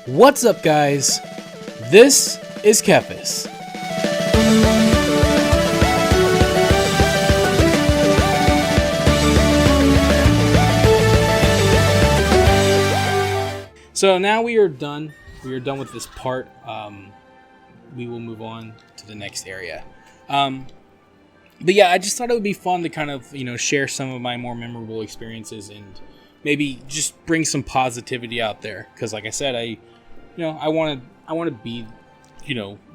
What's up, guys? This is Kephas. So now we are done. We are done with this part. We will move on to the next area. But yeah, I just thought it would be fun to kind of, share some of my more memorable experiences and maybe just bring some positivity out there. Because like I said, I want to be,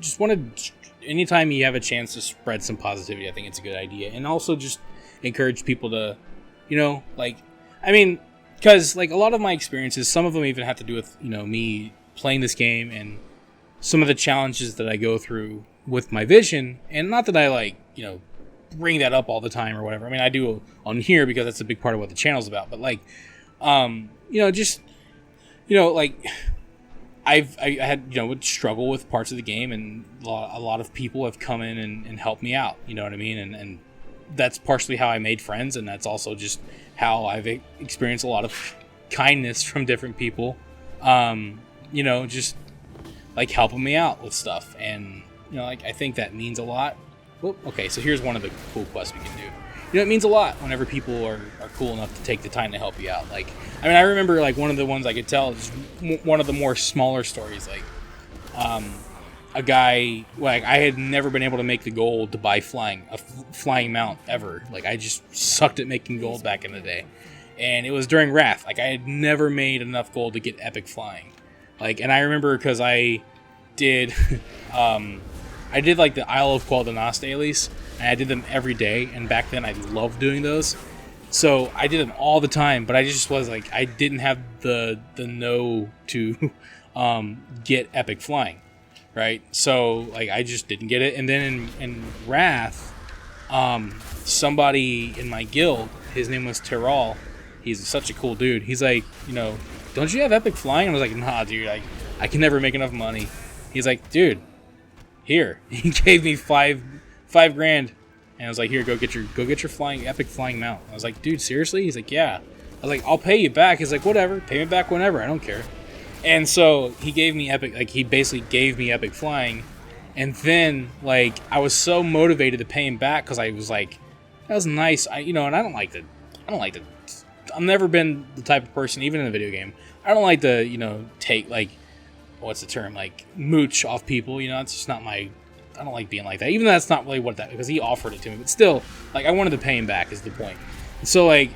just want to, anytime you have a chance to spread some positivity, I think it's a good idea. And also just encourage people to, because like a lot of my experiences, some of them even have to do with, me playing this game and some of the challenges that I go through with my vision. And not that I bring that up all the time or whatever. I mean, I do on here because that's a big part of what the channel's about. But I had would struggle with parts of the game, and a lot of people have come in and helped me out. You know what I mean? And that's partially how I made friends, and that's also just how I've experienced a lot of kindness from different people. Just like helping me out with stuff, and I think that means a lot. Well, okay, so here's one of the cool quests we can do. It means a lot whenever people are cool enough to take the time to help you out. I remember one of the ones I could tell is one of the more smaller stories. A guy, I had never been able to make the gold to buy a flying mount ever. I just sucked at making gold back in the day. And it was during Wrath. I had never made enough gold to get epic flying. And I remember because I did... I did the Isle of Quel'Danas dailies, and I did them every day, and back then I loved doing those. So I did them all the time, but I just was I didn't have the know to get epic flying, right? So I just didn't get it. And then in Wrath, somebody in my guild, his name was Tyrol, he's such a cool dude. He's like, don't you have epic flying? And I was like, nah, dude, I can never make enough money. He's like, dude, here. He gave me five grand, and I was like, here, go get your epic flying mount. I was like, dude, seriously? He's like, yeah. I was like, I'll pay you back. He's like, whatever, pay me back whenever, I don't care. And so he gave me epic, he basically gave me epic flying, and then I was so motivated to pay him back because I was like, that was nice. And I don't like to. I've never been the type of person, even in a video game, I don't like to take what's the term, mooch off people. It's just not my, I don't like being like that, even though that's not really what that, because he offered it to me, but still, I wanted to pay him back is the point. So I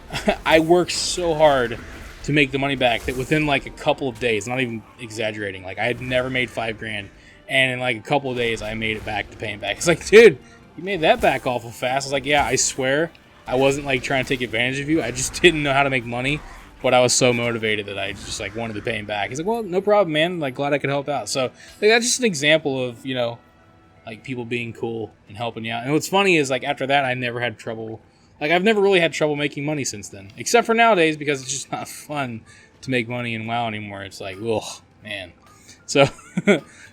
worked so hard to make the money back that within a couple of days, not even exaggerating, I had never made 5 grand, and in a couple of days I made it back to pay him back. It's dude, you made that back awful fast. I was like, yeah, I swear I wasn't trying to take advantage of you, I just didn't know how to make money. But I was so motivated that I just wanted to pay him back. He's like, well, no problem, man. Glad I could help out. So that's just an example of, people being cool and helping you out. And what's funny is after that, I never had trouble. I've never really had trouble making money since then. Except for nowadays, because it's just not fun to make money in WoW anymore. It's ugh, man. So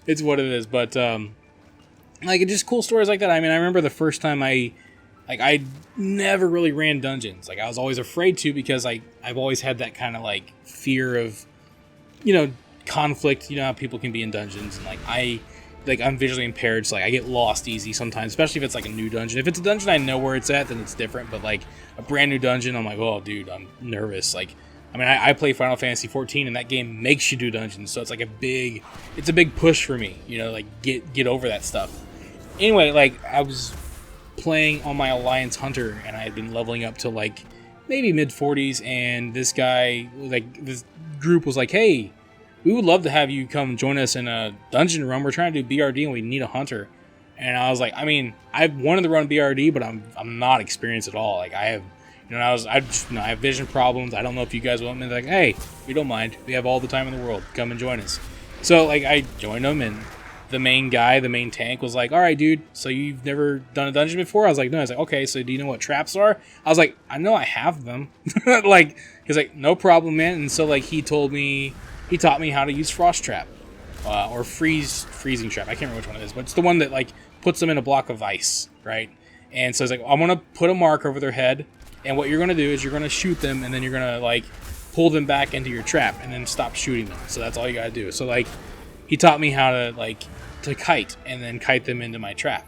it's what it is. But just cool stories like that. I remember the first time I never really ran dungeons. I was always afraid to, because I've always had that kind of fear of, conflict. How people can be in dungeons, and I'm visually impaired, so I get lost easy sometimes, especially if it's a new dungeon. If it's a dungeon I know where it's at, then it's different. But a brand new dungeon, I'm oh dude, I'm nervous. I play Final Fantasy 14, and that game makes you do dungeons, so it's it's a big push for me. Get over that stuff. Anyway, I was playing on my Alliance Hunter, and I had been leveling up to maybe mid 40s, and this guy, this group was like, hey, we would love to have you come join us in a dungeon run. We're trying to do BRD and we need a hunter. And I was like, I wanted to run BRD, but I'm not experienced at all. I have, I have vision problems. I don't know if you guys want me. They're hey, we don't mind. We have all the time in the world. Come and join us. So I joined them, and the main guy, the main tank, was like, all right, dude, so you've never done a dungeon before? I was like, no. I was like, okay, so do you know what traps are? I was like, I know I have them. He's like, no problem, man. And so, he taught me how to use Frost Trap, or Freezing Trap. I can't remember which one it is, but it's the one that, puts them in a block of ice, right? And so it's I'm going to put a mark over their head, and what you're going to do is you're going to shoot them, and then you're going to, pull them back into your trap and then stop shooting them. So that's all you gotta do. So like, he taught me how to kite and then kite them into my trap.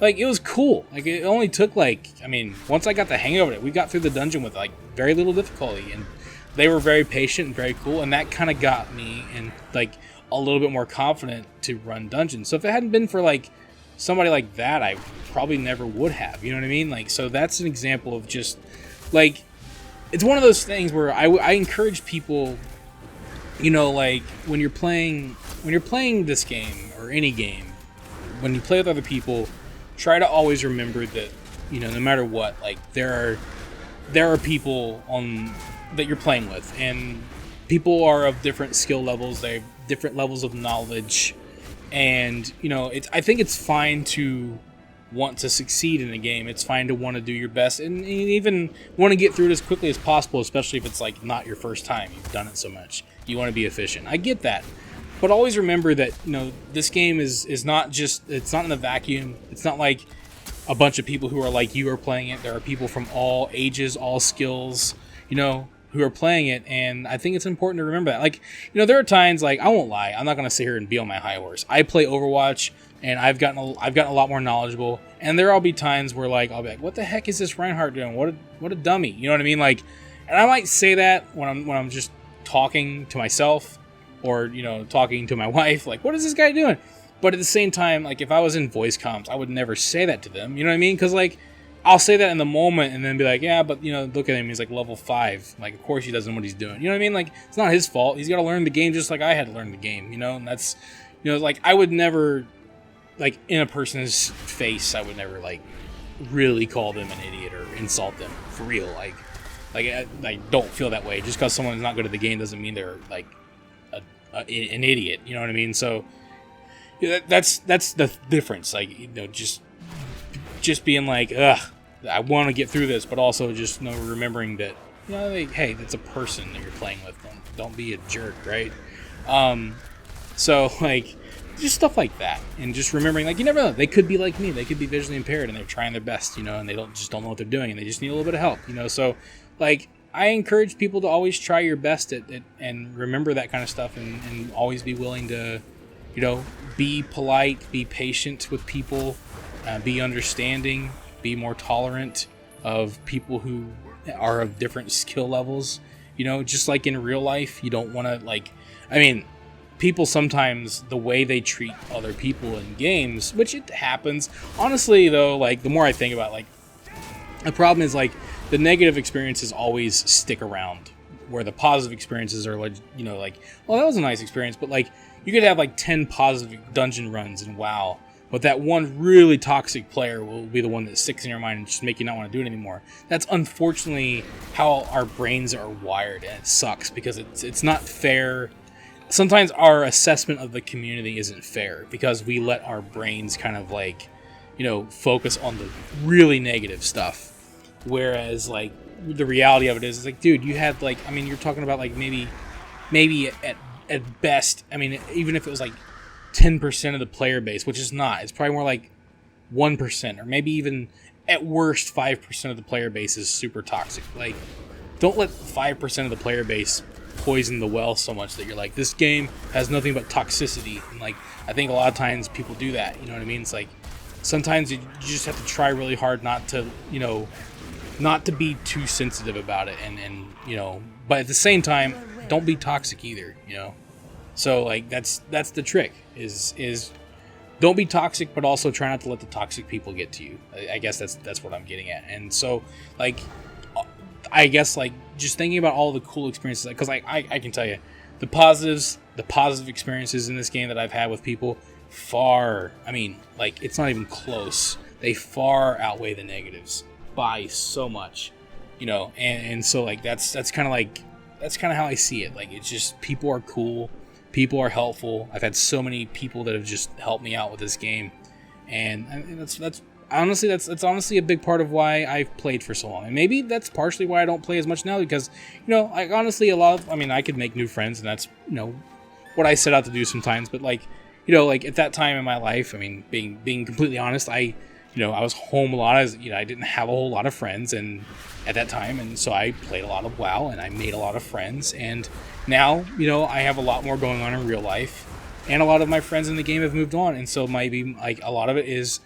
Like, it was cool. Like, it only took once I got the hang of it, we got through the dungeon with like very little difficulty, and they were very patient and very cool, and that kind of got me and like a little bit more confident to run dungeons. So if it hadn't been for like somebody like that, I probably never would have. You know what I mean? Like, so that's an example of just like, it's one of those things where I encourage people, you know, like when you're playing this game or any game, when you play with other people, try to always remember that, you know, no matter what, like there are people that you're playing with, and people are of different skill levels. They have different levels of knowledge, and you know, I think it's fine to want to succeed in a game. It's fine to want to do your best, and you even want to get through it as quickly as possible, especially if it's like not your first time. You've done it so much. You want to be efficient. I get that. But always remember that, you know, this game is not just, it's not in a vacuum. It's not like a bunch of people who are like you are playing it. There are people from all ages, all skills, you know, who are playing it. And I think it's important to remember that. Like, you know, there are times, like, I won't lie, I'm not going to sit here and be on my high horse. I play Overwatch, and I've gotten a lot more knowledgeable. And there'll be times where, like, I'll be like, what the heck is this Reinhardt doing? What a dummy. You know what I mean? Like, and I might say that when I'm just talking to myself, or, you know, talking to my wife, like, what is this guy doing? But at the same time, like, if I was in voice comms, I would never say that to them. You know what I mean? Because, like, I'll say that in the moment and then be like, yeah, but, you know, look at him. He's, like, level 5. Like, of course he doesn't know what he's doing. You know what I mean? Like, it's not his fault. He's got to learn the game just like I had to learn the game, you know? And that's, you know, like, I would never, like, in a person's face, I would never, like, really call them an idiot or insult them for real. Like I don't feel that way. Just because someone's not good at the game doesn't mean they're, like, an idiot, you know what I mean? So yeah, that's the difference. Like, you know, just being like, ugh, I want to get through this, but also just, you know, remembering that, you know, like, hey, that's a person that you're playing with. Don't be a jerk, right? So like, just stuff like that, and just remembering, like, you never know, they could be like me. They could be visually impaired, and they're trying their best, you know, and they don't know what they're doing, and they just need a little bit of help, you know. So like, I encourage people to always try your best at and remember that kind of stuff, and always be willing to, you know, be polite, be patient with people, be understanding, be more tolerant of people who are of different skill levels. You know, just like in real life, you don't want to, like, I mean, people sometimes, the way they treat other people in games, which it happens. Honestly, though, like, the more I think about it, like, the problem is, like, the negative experiences always stick around, where the positive experiences are, like, you know, like, well, that was a nice experience, but, like, you could have, like, 10 positive dungeon runs in WoW, but that one really toxic player will be the one that sticks in your mind and just make you not want to do it anymore. That's unfortunately how our brains are wired, and it sucks because it's not fair. Sometimes our assessment of the community isn't fair because we let our brains kind of, like, you know, focus on the really negative stuff. Whereas, like, the reality of it is like, dude, you had, like, I mean, you're talking about, like, maybe at best, I mean, even if it was like 10% of the player base, which is not, it's probably more like 1%, or maybe even at worst 5% of the player base is super toxic. Like, don't let 5% of the player base poison the well so much that you're like, this game has nothing but toxicity. And, like, I think a lot of times people do that, you know what I mean? It's like, sometimes you just have to try really hard not to, you know, not to be too sensitive about it, and you know, but at the same time, don't be toxic either, you know. So, like, that's the trick, is don't be toxic, but also try not to let the toxic people get to you. I guess that's what I'm getting at. And so, like, I guess, like, just thinking about all the cool experiences, because I can tell you, the positive experiences in this game that I've had with people, far, I mean, like, it's not even close. They far outweigh the negatives by so much, you know. And so, like, that's kind of how I see it. Like, it's just, people are cool, people are helpful. I've had so many people that have just helped me out with this game, and that's honestly a big part of why I've played for so long. And maybe that's partially why I don't play as much now, because, you know, like, honestly, I mean, I could make new friends, and that's, you know, what I set out to do sometimes. But, like, you know, like, at that time in my life, I mean, being completely honest, I I was home a lot. I didn't have a whole lot of friends and at that time, and so I played a lot of WoW and I made a lot of friends. And now, I have a lot more going on in real life, and a lot of my friends in the game have moved on, and so maybe like a lot of it is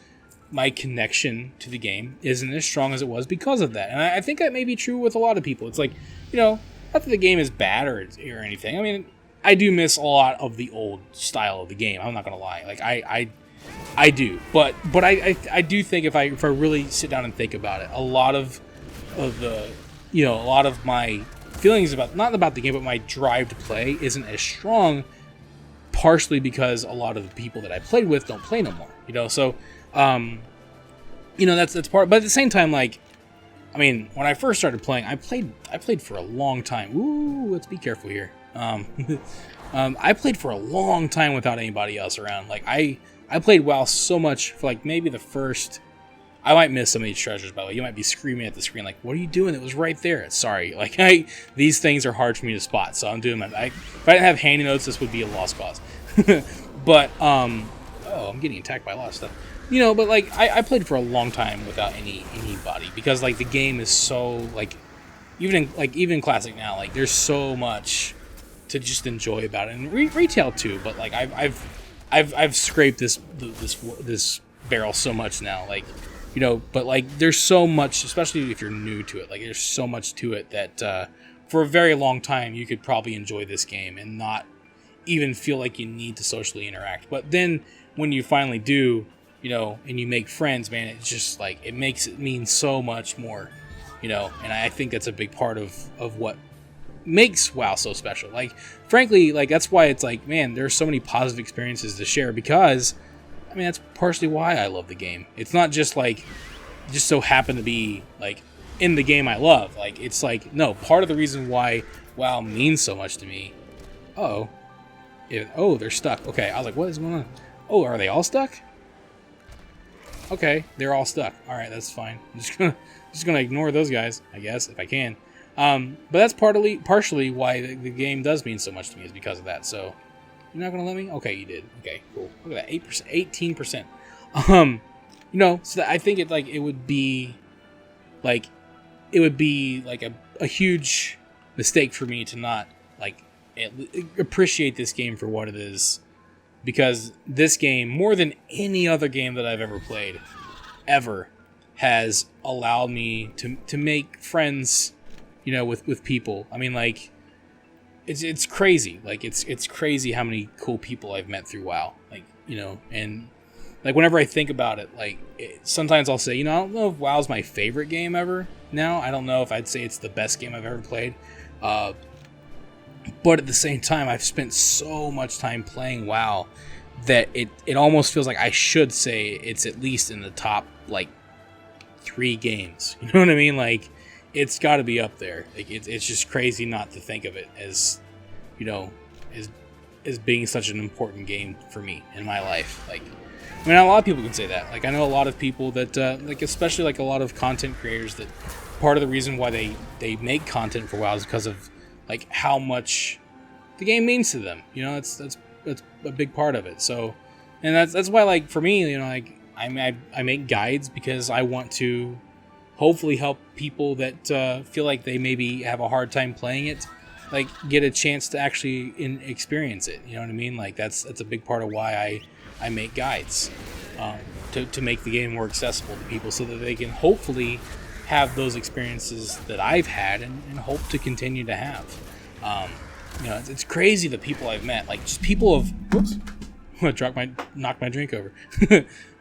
my connection to the game isn't as strong as it was because of that. And I think that may be true with a lot of people. It's like, not that the game is bad or anything. I mean, I do miss a lot of the old style of the game. I'm not gonna lie. Like I do, but I do think if I really sit down and think about it, a lot of the a lot of my feelings about not about the game, but my drive to play isn't as strong. Partially because a lot of the people that I played with don't play no more. So that's part. But at the same time, like, I mean, when I first started playing, I played for a long time. Ooh, let's be careful here. I played for a long time without anybody else around. Like I played WoW so much for like maybe the first. I might miss some of these treasures, by the way. You might be screaming at the screen like, "What are you doing? It was right there." Sorry, like these things are hard for me to spot, so I'm doing my. If I didn't have handy notes, this would be a lost cause. But I'm getting attacked by a lot of stuff. But like I played for a long time without anybody because like the game is so like even in classic now, like there's so much to just enjoy about it, and retail too. But like I've scraped this barrel so much now, like. But like there's so much, especially if you're new to it, like there's so much to it that for a very long time you could probably enjoy this game and not even feel like you need to socially interact. But then when you finally do, and you make friends, man, it's just like it makes it mean so much more, and I think that's a big part of what makes WoW so special. Like frankly, like that's why it's like, man, there's so many positive experiences to share because I mean, that's partially why I love the game. It's not just like, just so happen to be like in the game I love. Like, it's like, no, part of the reason why WoW means so much to me. They're stuck. Okay, I was like, what is going on? Oh, are they all stuck? Okay, they're all stuck. All right, that's fine. I'm just gonna ignore those guys, I guess, if I can. But that's partially why the game does mean so much to me is because of that. So. You're not gonna let me? Okay, you did. Okay, cool. Look at that, 8%, 18%. So I think it would be like a huge mistake for me to not like appreciate this game for what it is, because this game, more than any other game that I've ever played, has allowed me to make friends, with people. I mean, like. It's crazy. Like it's crazy how many cool people I've met through WoW. Like and like whenever I think about it, like sometimes I'll say, I don't know if WoW's my favorite game ever. Now I don't know if I'd say it's the best game I've ever played. But at the same time, I've spent so much time playing WoW that it almost feels like I should say it's at least in the top like 3 games. You know what I mean? Like. It's got to be up there. Like it's just crazy not to think of it as, as being such an important game for me in my life. Like, I mean, a lot of people can say that. Like, I know a lot of people that, like, especially like a lot of content creators that part of the reason why they make content for WoW is because of like how much the game means to them. That's a big part of it. So, and that's why, like, for me, like I make guides because I want to. Hopefully help people that feel like they maybe have a hard time playing it, like get a chance to actually experience it. You know what I mean? Like that's a big part of why I make guides to make the game more accessible to people so that they can hopefully have those experiences that I've had and hope to continue to have. It's crazy the people I've met, like just people of. Whoops. I'm gonna knock my drink over.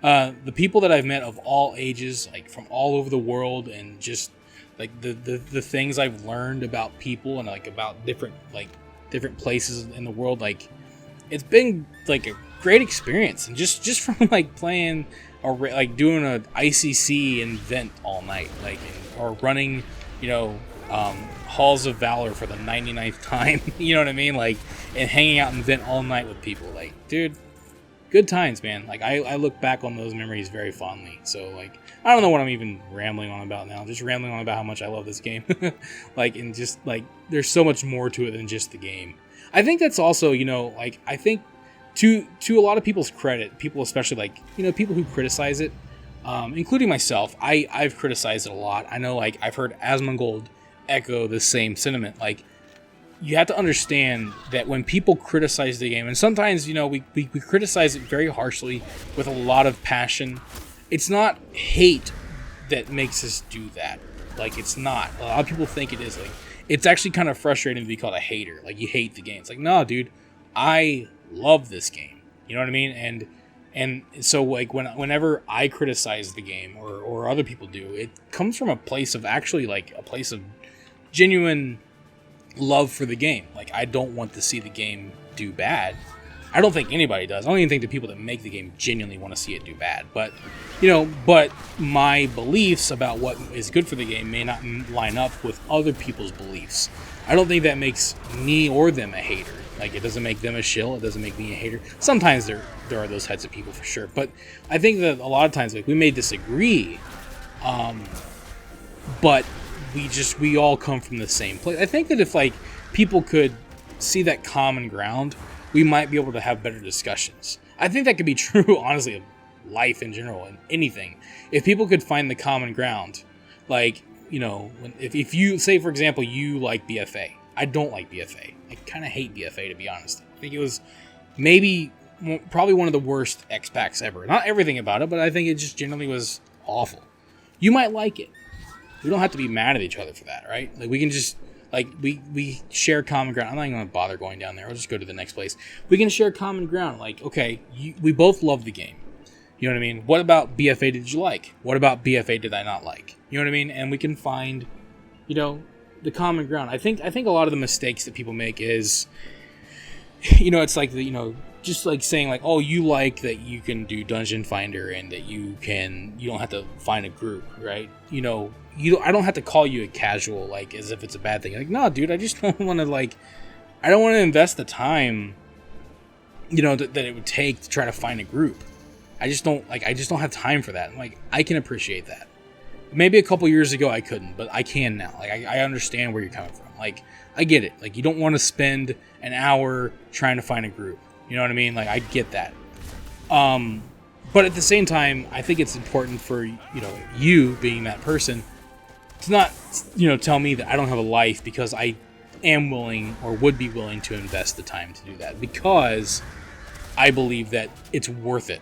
The people that I've met of all ages, like from all over the world, and just like the things I've learned about people and like about different places in the world, like it's been like a great experience. And just from like playing or like doing an ICC event all night, like or running, Halls of Valor for the 99th time, you know what I mean? Like, and hanging out in vent all night with people, like, dude, good times, man. Like, I look back on those memories very fondly. So, like, I don't know what I'm even rambling on about now. Just rambling on about how much I love this game. Like, and just, like, there's so much more to it than just the game. I think that's also, like, I think to a lot of people's credit, people especially, like, people who criticize it, including myself. I've criticized it a lot. I know, like, I've heard Asmongold echo the same sentiment. Like, you have to understand that when people criticize the game, and sometimes, you know, we criticize it very harshly with a lot of passion. It's not hate that makes us do that. Like, it's not. A lot of people think it is. Like, it's actually kind of frustrating to be called a hater. Like, you hate the game. It's like, no, dude, I love this game. You know what I mean? And so, like, whenever I criticize the game or other people do, it comes from a place of actually, like, a place of genuine love for the game. Like, I don't want to see the game do bad. I don't think anybody does. I don't even think the people that make the game genuinely want to see it do bad. But, you know, but my beliefs about what is good for the game may not line up with other people's beliefs. I don't think that makes me or them a hater. Like, it doesn't make them a shill. It doesn't make me a hater. Sometimes there are those types of people for sure. But I think that a lot of times, like, we may disagree, but we all come from the same place. I think that if, like, people could see that common ground, we might be able to have better discussions. I think that could be true, honestly, of life in general and anything. If people could find the common ground, like, you know, if you say, for example, you like BFA. I don't like BFA. I kind of hate BFA, to be honest. I think it was probably one of the worst X packs ever. Not everything about it, but I think it just generally was awful. You might like it. We don't have to be mad at each other for that, right? Like, we can just, like, we share common ground. I'm not even going to bother going down there. I'll just go to the next place. We can share common ground. Like, okay, we both love the game. You know what I mean? What about BFA did you like? What about BFA did I not like? You know what I mean? And we can find, you know, the common ground. I think a lot of the mistakes that people make is, you know, it's like, you know, just like saying, like, oh, you like that you can do Dungeon Finder and that you don't have to find a group, right? You know, I don't have to call you a casual, like, as if it's a bad thing. Like, no, dude, I just don't want to, like, I don't want to invest the time, you know, that it would take to try to find a group. I just don't have time for that. Like, I can appreciate that. Maybe a couple years ago I couldn't, but I can now. Like, I understand where you're coming from. Like, I get it. Like, you don't want to spend an hour trying to find a group. You know what I mean? Like, I get that. But at the same time, I think it's important for, you know, you being that person to not, you know, tell me that I don't have a life because I am willing or would be willing to invest the time to do that, because I believe that it's worth it.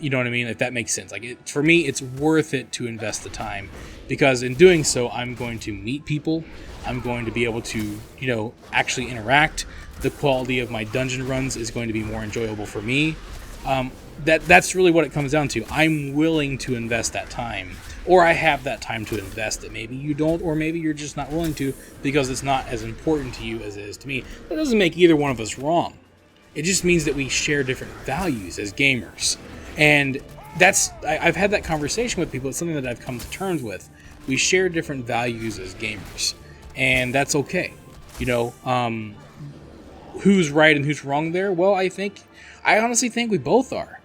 You know what I mean? If that makes sense. Like, for me, it's worth it to invest the time, because in doing so, I'm going to meet people. I'm going to be able to, you know, actually interact. The quality of my dungeon runs is going to be more enjoyable for me. That's really what it comes down to. I'm willing to invest that time, or I have that time to invest it. Maybe you don't, or maybe you're just not willing to because it's not as important to you as it is to me. That doesn't make either one of us wrong. It just means that we share different values as gamers. And I've had that conversation with people. It's something that I've come to terms with. We share different values as gamers, and that's okay. You know, who's right and who's wrong there? Well, I honestly think we both are.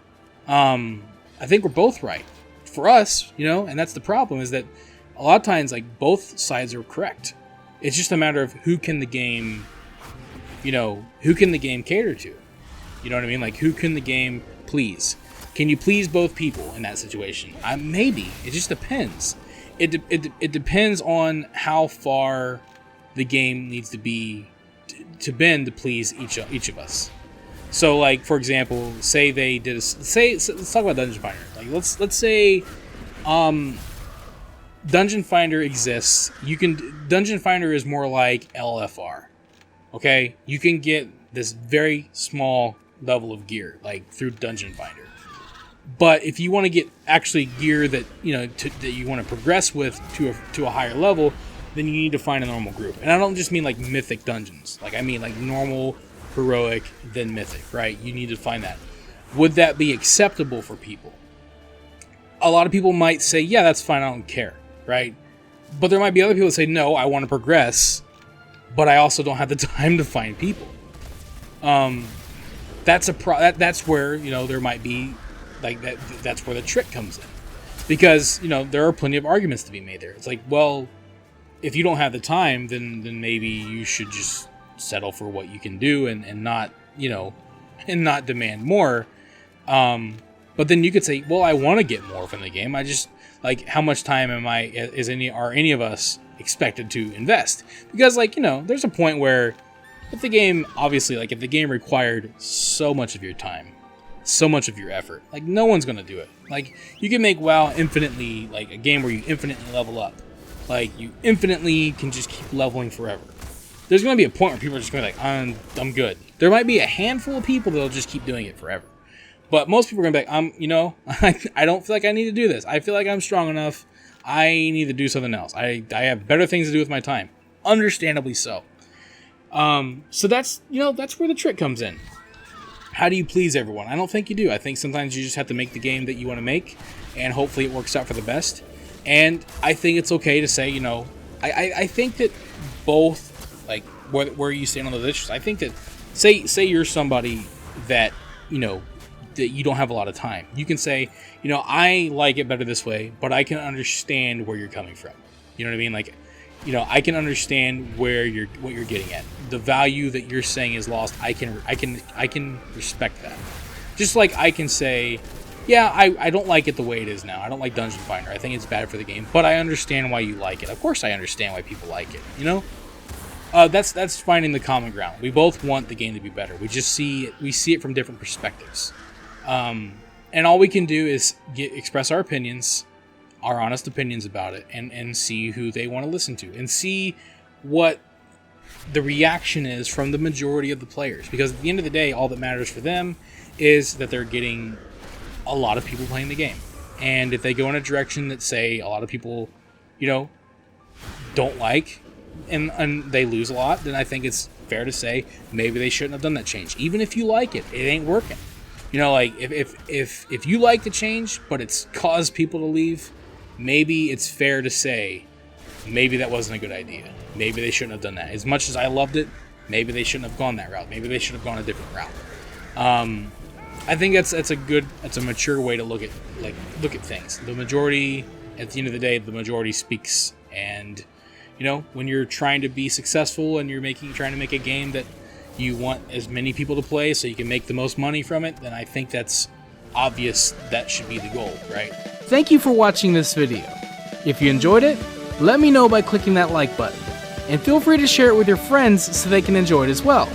I think we're both right. For us, you know, and that's the problem, is that a lot of times, like, both sides are correct. It's just a matter of who can the game cater to? You know what I mean? Like, who can the game please? Can you please both people in that situation? Maybe. It just depends. It depends on how far the game needs to be to bend to please each of us. So, like, for example, say they did let's talk about Dungeon Finder. Like, let's say Dungeon Finder exists. Dungeon Finder is more like LFR. Okay? You can get this very small level of gear, like, through Dungeon Finder. But if you want to get actually gear that, you know, that you want to progress with to a higher level, then you need to find a normal group. And I don't just mean like mythic dungeons. Like, I mean like normal, heroic, then mythic, right? You need to find that. Would that be acceptable for people? A lot of people might say, yeah, that's fine, I don't care, right? But there might be other people that say, no, I want to progress, but I also don't have the time to find people. That's where, you know, there might be, like, that's where the trick comes in. Because, you know, there are plenty of arguments to be made there. It's like, well, if you don't have the time, then maybe you should just settle for what you can do and not, you know, and not demand more. But then you could say, well, I want to get more from the game. I just, like, how much time are any of us expected to invest? Because, like, there's a point where if the game required so much of your time, so much of your effort, like, no one's going to do it. Like, you can make WoW infinitely, like, a game where you infinitely level up. Like, you infinitely can just keep leveling forever. There's going to be a point where people are just going to be like, I'm good. There might be a handful of people that'll just keep doing it forever. But most people are going to be like, I don't feel like I need to do this. I feel like I'm strong enough. I need to do something else. I have better things to do with my time. Understandably so. So that's where the trick comes in. How do you please everyone? I don't think you do. I think sometimes you just have to make the game that you want to make, and hopefully it works out for the best. And I think it's okay to say, I think that both, like, where you stand on those issues, I think that, say you're somebody that, that you don't have a lot of time. You can say, I like it better this way, but I can understand where you're coming from. You know what I mean? Like, I can understand what you're getting at. The value that you're saying is lost. I can respect that. Just like I can say, yeah, I don't like it the way it is now. I don't like Dungeon Finder. I think it's bad for the game, but I understand why you like it. Of course I understand why people like it, That's finding the common ground. We both want the game to be better. We see it from different perspectives. And all we can do is express our opinions, our honest opinions about it, and see who they want to listen to, and see what the reaction is from the majority of the players. Because at the end of the day, all that matters for them is that they're getting a lot of people playing the game. And if they go in a direction that, say, a lot of people, don't like, and they lose a lot, then I think it's fair to say maybe they shouldn't have done that change. Even if you like it, it ain't working. Like, if you like the change, but it's caused people to leave, maybe it's fair to say maybe that wasn't a good idea. Maybe they shouldn't have done that. As much as I loved it, maybe they shouldn't have gone that route. Maybe they should have gone a different route. I think that's a mature way to look at things. The majority, at the end of the day, the majority speaks. And when you're trying to be successful and you're trying to make a game that you want as many people to play so you can make the most money from it, then I think that's obvious that should be the goal, right? Thank you for watching this video. If you enjoyed it, let me know by clicking that like button. And feel free to share it with your friends so they can enjoy it as well.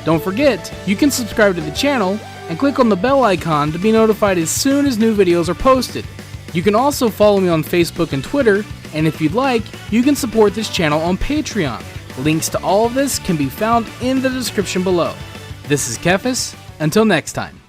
Don't forget, you can subscribe to the channel and click on the bell icon to be notified as soon as new videos are posted. You can also follow me on Facebook and Twitter, and if you'd like, you can support this channel on Patreon. Links to all of this can be found in the description below. This is Kephas. Until next time.